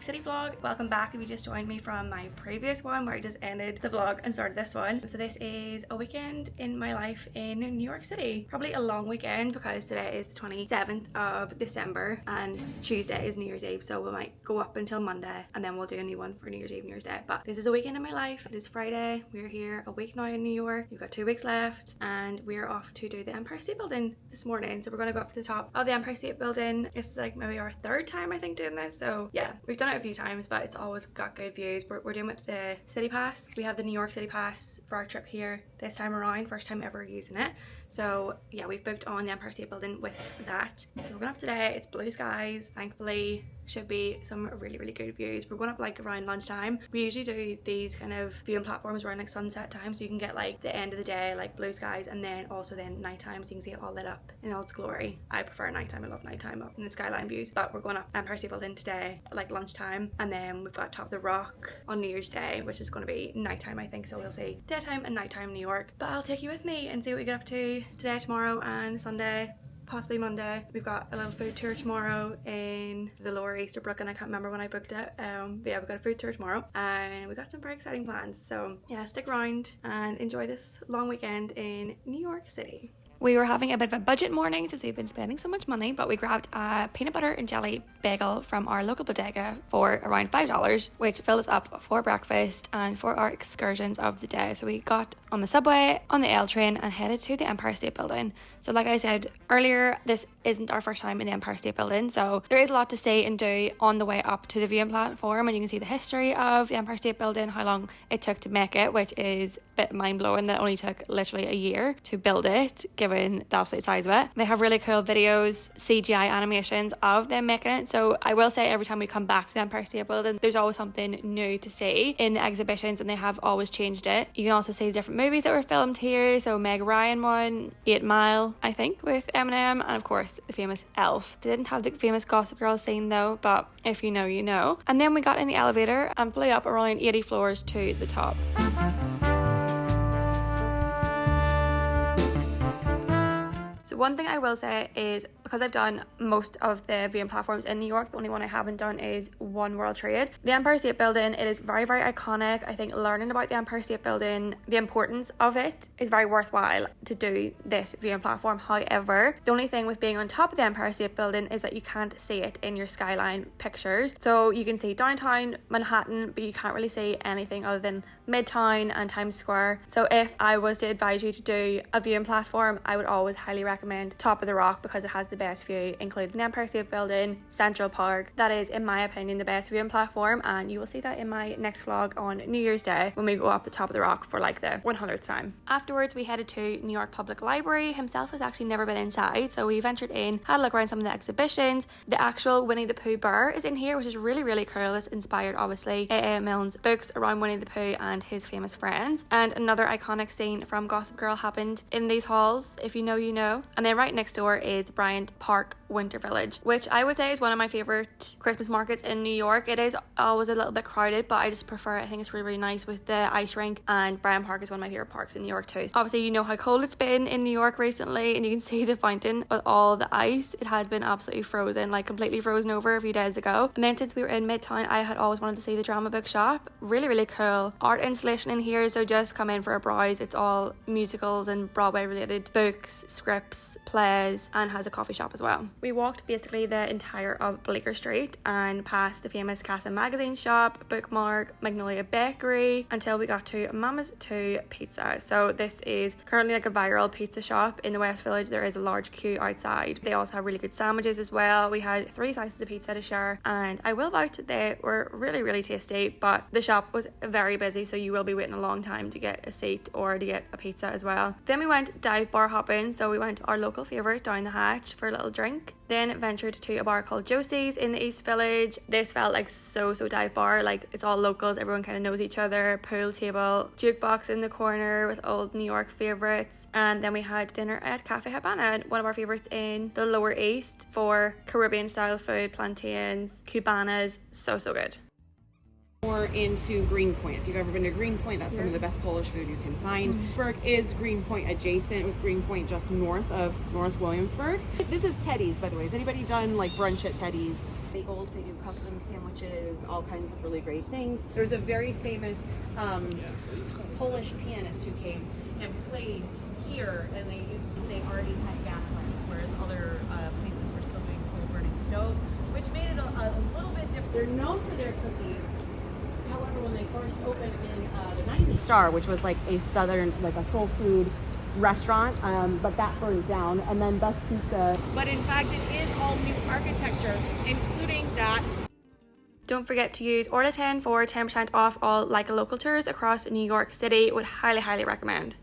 City vlog. Welcome back if you just joined me from my previous one where I just ended the vlog and started this one. So this is a weekend in my life in New York City. Probably a long weekend because today is the 27th of December and Tuesday is New Year's Eve, so we might go up until Monday and then we'll do a new one for New Year's Eve, New Year's Day. But this is a weekend in my life. It is Friday. We're here a week now in New York. We've got 2 weeks left and we're off to do the Empire State Building this morning. So we're going to go up to the top of the Empire State Building. It's like maybe our 3rd time I think doing this, so yeah, we've done it a few times but it's always got good views. We're doing it with the City Pass. We have the New York City Pass for our trip here this time around, first time ever using it. So yeah, we've booked on the Empire State Building with that. So we're going up today. It's blue skies, thankfully. Should be some really good views. We're going up like around lunchtime. We usually do these kind of viewing platforms around like sunset time, so you can get like the end of the day, like blue skies, and then also then nighttime, so you can see it all lit up in all its glory. I prefer nighttime. I love nighttime up in the skyline views. But we're going up Empire State Building today at like lunchtime, and then we've got Top of the Rock on New Year's Day, which is going to be nighttime I think, so we'll see daytime and nighttime New York. But I'll take you with me and see what we get up to today, tomorrow and Sunday, possibly Monday. We've got a little food tour tomorrow in the Lower East or Brooklyn. I can't remember when I booked it. But yeah, we've got a food tour tomorrow and we've got some very exciting plans. So yeah, stick around and enjoy this long weekend in New York City. We were having a bit of a budget morning since we've been spending so much money, but we grabbed a peanut butter and jelly bagel from our local bodega for around $5, which filled us up for breakfast and for our excursions of the day. So we got on the subway, on the L train, and headed to the Empire State Building. So like I said earlier, this isn't our first time in the Empire State Building, so there is a lot to see and do on the way up to the viewing platform, and you can see the history of the Empire State Building, how long it took to make it, which is a bit mind-blowing that it only took literally a year to build it, given the absolute size of it. They have really cool videos, CGI animations of them making it. So I will say every time we come back to the Empire State Building, there's always something new to see in the exhibitions, and they have always changed it. You can also see the different movies that were filmed here. So Meg Ryan one, 8 Mile, I think, with Eminem, and of course the famous Elf. They didn't have the famous Gossip Girl scene though, but if you know, you know. And then we got in the elevator and flew up around 80 floors to the top. So one thing I will say is, because I've done most of the viewing platforms in New York, the only one I haven't done is One World Trade. The Empire State Building, it is very iconic. I think learning about the Empire State Building, the importance of it, is very worthwhile to do this viewing platform. However, the only thing with being on top of the Empire State Building is that you can't see it in your skyline pictures. So you can see downtown Manhattan, but you can't really see anything other than Midtown and Times Square. So if I was to advise you to do a viewing platform, I would always highly recommend Top of the Rock, because it has the best view, including the Empire State Building, Central Park. That is, in my opinion, the best viewing platform, and you will see that in my next vlog on New Year's Day when we go up the Top of the Rock for like the 100th time. Afterwards, we headed to New York Public Library. Himself has actually never been inside, so we ventured in, had a look around some of the exhibitions. The actual Winnie the Pooh bear is in here, which is really cool. It's inspired, obviously, A.A. Milne's books around Winnie the Pooh and his famous friends. And another iconic scene from Gossip Girl happened in these halls. If you know, you know. And then right next door is the Bryant Park Winter Village, which I would say is one of my favorite Christmas markets in New York. It is always a little bit crowded, but I just prefer it. I think it's really nice with the ice rink, and Bryant Park is one of my favorite parks in New York too. So obviously, you know how cold it's been in New York recently, and you can see the fountain with all the ice. It had been absolutely frozen, like completely frozen over a few days ago. And then since we were in Midtown, I had always wanted to see the drama book shop. Really cool art installation in here, so just come in for a browse. It's all musicals and Broadway related books, scripts, plays, and has a coffee shop as well. We walked basically the entire of Bleecker Street and past the famous Casa Magazine shop, Bookmark, Magnolia Bakery, until we got to Mama's 2 Pizza. So this is currently like a viral pizza shop in the West Village. There is a large queue outside. They also have really good sandwiches as well. We had 3 slices of pizza to share, and I will vouch that they were really tasty, but the shop was very busy, so you will be waiting a long time to get a seat or to get a pizza as well. Then we went dive bar hopping, so we went to our local favourite down the hatch for a little drink. Then ventured to a bar called Josie's in the East Village. This felt like so dive bar, like it's all locals, everyone kind of knows each other. Pool table, jukebox in the corner with old New York favourites. And then we had dinner at Cafe Habana, one of our favourites in the Lower East, for Caribbean style food, plantains, cubanas, so good. More into Greenpoint. If you've ever been to Greenpoint, that's some of the best Polish food you can find. Williamsburg is Greenpoint adjacent, with Greenpoint just north of North Williamsburg. This is Teddy's, by the way. Has anybody done like brunch at Teddy's? Bagels, they do custom sandwiches, all kinds of really great things. There's a very famous Polish pianist who came and played here, and they already had gas lamps, whereas other places were still doing coal burning stoves, which made it a little bit different. They're known for their cookies. However, when they first opened in the 90s, Star, which was like a southern, like a soul food restaurant, but that burned down, and then Best Pizza. But in fact, it is all new architecture, including that. Don't forget to use Orla10 for 10% off all Like a Local tours across New York City. Would highly recommend.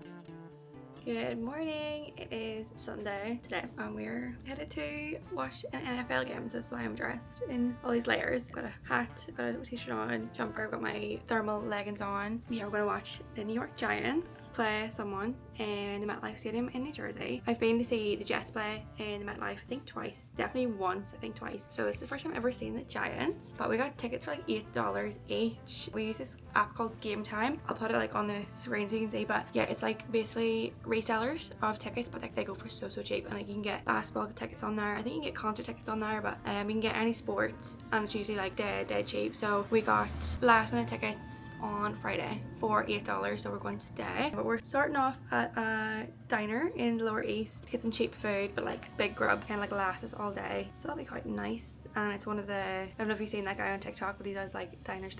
Good morning, it is Sunday today and we're headed to watch an NFL game, so that's why I'm dressed in all these layers. Got a hat, got a t-shirt on, jumper, got my thermal leggings on. Yeah, we're going to watch the New York Giants play someone in the MetLife Stadium in New Jersey. I've been to see the Jets play in the MetLife, I think twice, definitely once, I think twice. So it's the first time I've ever seen the Giants, but we got tickets for like $8 each. We use this app called Game Time. I'll put it like on the screen so you can see, but yeah, it's like basically resellers of tickets, but like they go for so cheap, and like you can get basketball tickets on there. I think you can get concert tickets on there, but you can get any sports, and it's usually like dead cheap. So we got last minute tickets on Friday for $8, so we're going today. But we're starting off at a diner in the Lower East to get some cheap food, but like big grub, kind of like lasts us all day, so that'll be quite nice. And it's one of the, I don't know if you've seen that guy on TikTok, but he does like diners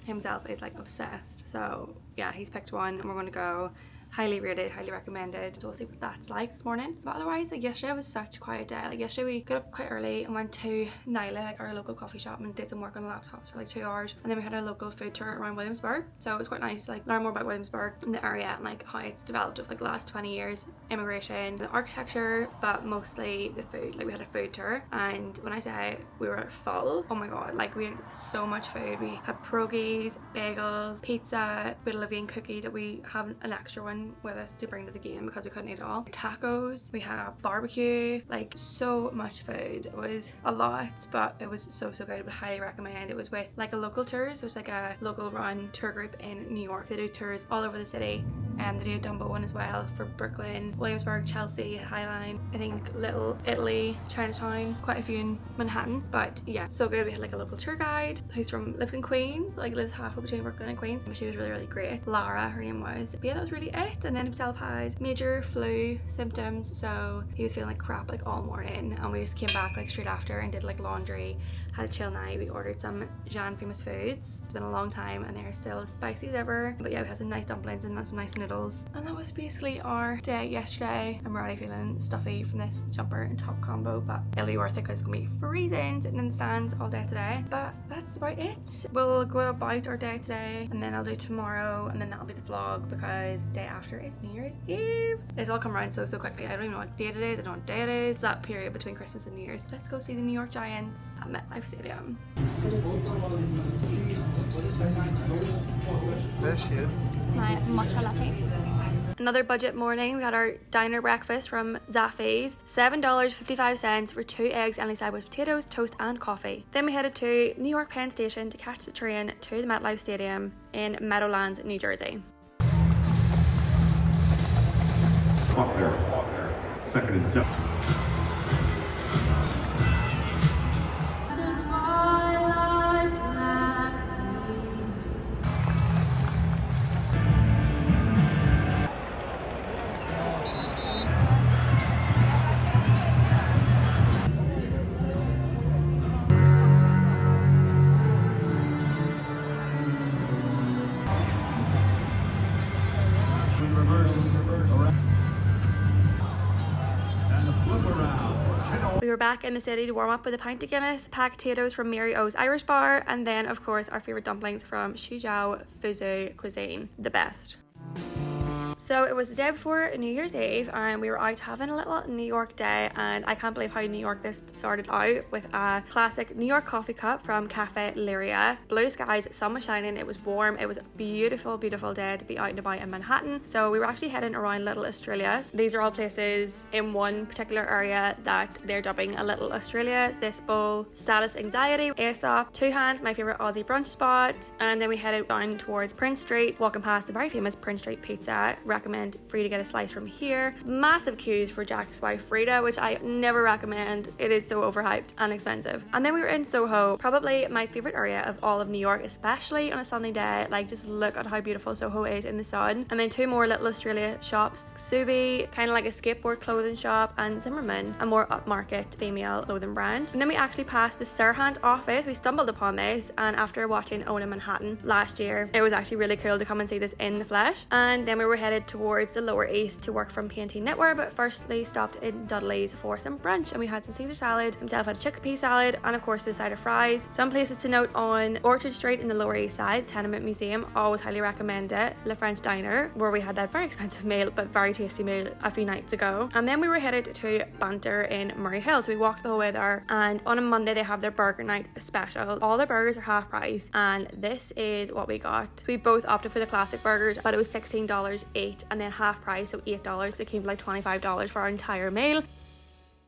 himself, is like obsessed. So yeah, he's picked one and we're going to go. Highly rated, highly recommended. So we'll see what that's like this morning. But otherwise, like yesterday was such a quiet day. Like yesterday we got up quite early and went to Nyla, like our local coffee shop, and did some work on the laptops for like 2 hours. And then we had a local food tour around Williamsburg. So it was quite nice to like learn more about Williamsburg and the area and like how it's developed over like the last 20 years. Immigration, the architecture, but mostly the food. Like we had a food tour, and when I say we were full, oh my god, like we had so much food. We had pierogies, bagels, pizza, we had a Livian cookie that we have an extra one with us to bring to the game because we couldn't eat it all. Tacos, we had barbecue, like so much food. It was a lot, but it was so good. I would highly recommend. It was with like a local tours. There's like a local run tour group in New York. They do tours all over the city, and they do a Dumbo one as well for Brooklyn, Williamsburg, Chelsea, Highline, I think Little Italy, Chinatown, quite a few in Manhattan. But yeah, so good. We had like a local tour guide who's lives in Queens, like lives halfway between Brooklyn and Queens. She was really great. Lara, her name was. But yeah, that was really it. And then himself had major flu symptoms, so he was feeling like crap like all morning, and we just came back like straight after and did like laundry, had a chill night. We ordered some Jean Famous Foods. It's been a long time and they're still as spicy as ever, but yeah, we had some nice dumplings and some nice noodles, and that was basically our day yesterday. I'm already feeling stuffy from this jumper and top combo, but it'll be worth it because it's gonna be freezing sitting in the stands all day today. But that's about it. We'll go about our day today, and then I'll do tomorrow, and then that'll be the vlog because day after is New Year's Eve. It's all come around so quickly. I don't even know what date it is. I don't know what day it is. That period between Christmas and New Year's. Let's go see the New York Giants at MetLife Stadium. There she is. It's my matcha latte. Another budget morning. We had our diner breakfast from Zaffy's. $7.55 for 2 eggs any side with potatoes, toast and coffee. Then we headed to New York Penn Station to catch the train to the MetLife Stadium in Meadowlands, New Jersey. Buckner, 2nd and 7. We were back in the city to warm up with a pint of Guinness, packed potatoes from Mary O's Irish Bar, and then of course our favourite dumplings from Suzhou Fuzhou Cuisine, the best. So it was the day before New Year's Eve and we were out having a little New York day, and I can't believe how New York this started out with a classic New York coffee cup from Cafe Lyria. Blue skies, sun was shining, it was warm, it was a beautiful day to be out and about in Manhattan. So we were actually heading around Little Australia. These are all places in one particular area that they're dubbing a Little Australia. This bowl, Status Anxiety, Aesop, Two Hands, my favourite Aussie brunch spot, and then we headed down towards Prince Street, walking past the very famous Prince Street Pizza. Recommend for you to get a slice from here. Massive queues for Jack's wife Frida, which I never recommend. It is so overhyped and expensive. And then we were in Soho, probably my favorite area of all of New York, especially on a sunny day. Like, just look at how beautiful Soho is in the sun. And then two more Little Australia shops, Subi, kind of like a skateboard clothing shop, and Zimmerman, a more upmarket female clothing brand. And then we actually passed the Serhant office. We stumbled upon this, and after watching Own in Manhattan last year, it was actually really cool to come and see this in the flesh. And then we were headed towards the Lower East to work from P&T Knitwear, but firstly stopped in Dudley's for some brunch, and we had some Caesar salad, himself had a chickpea salad, and of course the side of fries. Some places to note on Orchard Street in the Lower East Side, Tenement Museum, always highly recommend it. Le French Diner, where we had that very expensive meal but very tasty meal a few nights ago. And then we were headed to Banter in Murray Hill, so we walked the whole way there. And on a Monday they have their burger night special. All their burgers are half price, and this is what we got. We both opted for the classic burgers, but it was $16 each, and then half price, so $8. It came to like $25 for our entire meal.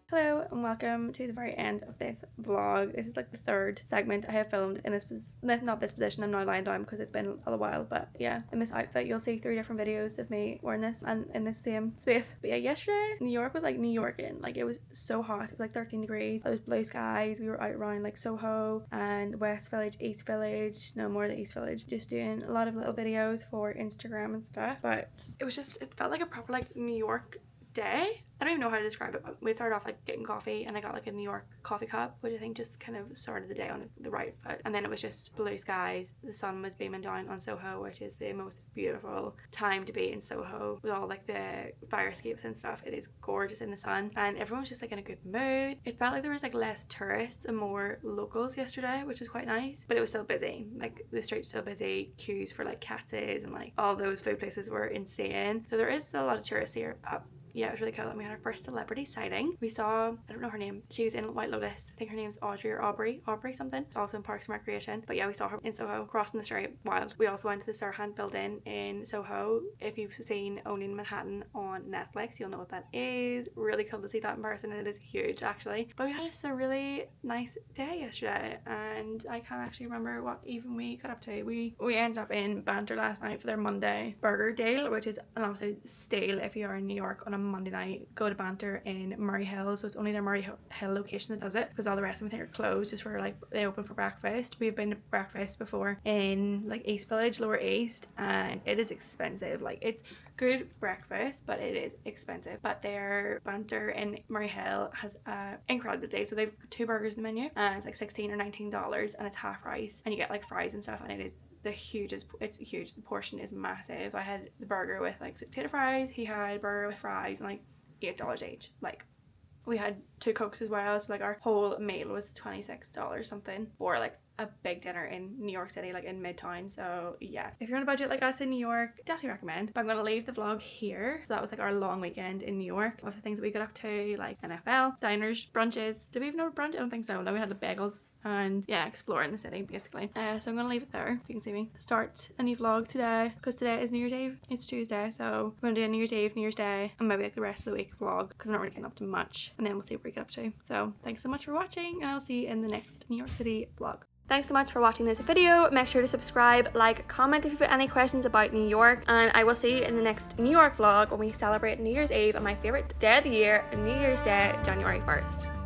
Hello and welcome to the very end of this vlog. This is like the third segment I have filmed in this not this position. I'm now lying down because it's been a while, but yeah, in this outfit you'll see 3 different videos of me wearing this and in this same space. But yeah, yesterday New York was like New Yorking. Like, it was so hot. It was like 13 degrees. It was blue skies. We were out around like Soho and West Village, East Village, no more the East Village, just doing a lot of little videos for Instagram and stuff. But it felt like a proper like New York day. I don't even know how to describe it, but we started off like getting coffee, and I got like a New York coffee cup, which I think just kind of started the day on the right foot. And then it was just blue skies. The sun was beaming down on Soho, which is the most beautiful time to be in Soho with all like the fire escapes and stuff. It is gorgeous in the sun, and everyone was just like in a good mood. It felt like there was like less tourists and more locals yesterday, which was quite nice, but it was still busy. Like, the streets were still busy. Queues for like Katz's and like all those food places were insane. So there is a lot of tourists here, but yeah, it was really cool. And we had our first celebrity sighting. We saw, I don't know her name, she was in White Lotus. I think her name's Audrey or Aubrey something. Also in Parks and Recreation. But yeah, we saw her in Soho, crossing the street, wild. We also went to the Serhant building in Soho. If you've seen Owning Manhattan on Netflix, you'll know what that is. Really cool to see that in person, and it is huge actually. But we had just a really nice day yesterday, and I can't actually remember what even we got up to. We ended up in Banter last night for their Monday burger deal, which is an absolute steal if you are in New York on a Monday night. Go to Banter in Murray Hill, so it's only their Murray Hill location that does it, because all the rest of them are closed just for like they open for breakfast. We've been to breakfast before in like East Village, Lower East, and it is expensive. Like, it's good breakfast, but it is expensive. But their Banter in Murray Hill has a incredible day. So they've 2 burgers in the menu, and it's like $16 or $19, and it's half price, and you get like fries and stuff, and it is it's huge. The portion is massive. So I had the burger with like sweet potato fries, he had burger with fries, and like $8 each. Like, we had 2 Cokes as well, so like our whole meal was $26 something for like a big dinner in New York City, like in Midtown. So yeah, if you're on a budget like us in New York, definitely recommend. But I'm gonna leave the vlog here. So that was like our long weekend in New York of the things that we got up to, like NFL, diners, brunches. Did we even have a brunch? I don't think so. No, we had the bagels, and yeah, exploring the city basically. So I'm gonna leave it there. If you can see me start a new vlog today, because today is New Year's Eve. It's Tuesday, so I'm gonna do a New Year's Eve, New Year's Day, and maybe like the rest of the week vlog, because I'm not really getting up to much, and then we'll see what we get up to. So thanks so much for watching, and I'll see you in the next New York City vlog. Thanks so much for watching this video. Make sure to subscribe, like, comment if you have any questions about New York, and I will see you in the next New York vlog when we celebrate New Year's Eve and my favorite day of the year, New Year's Day, January 1st.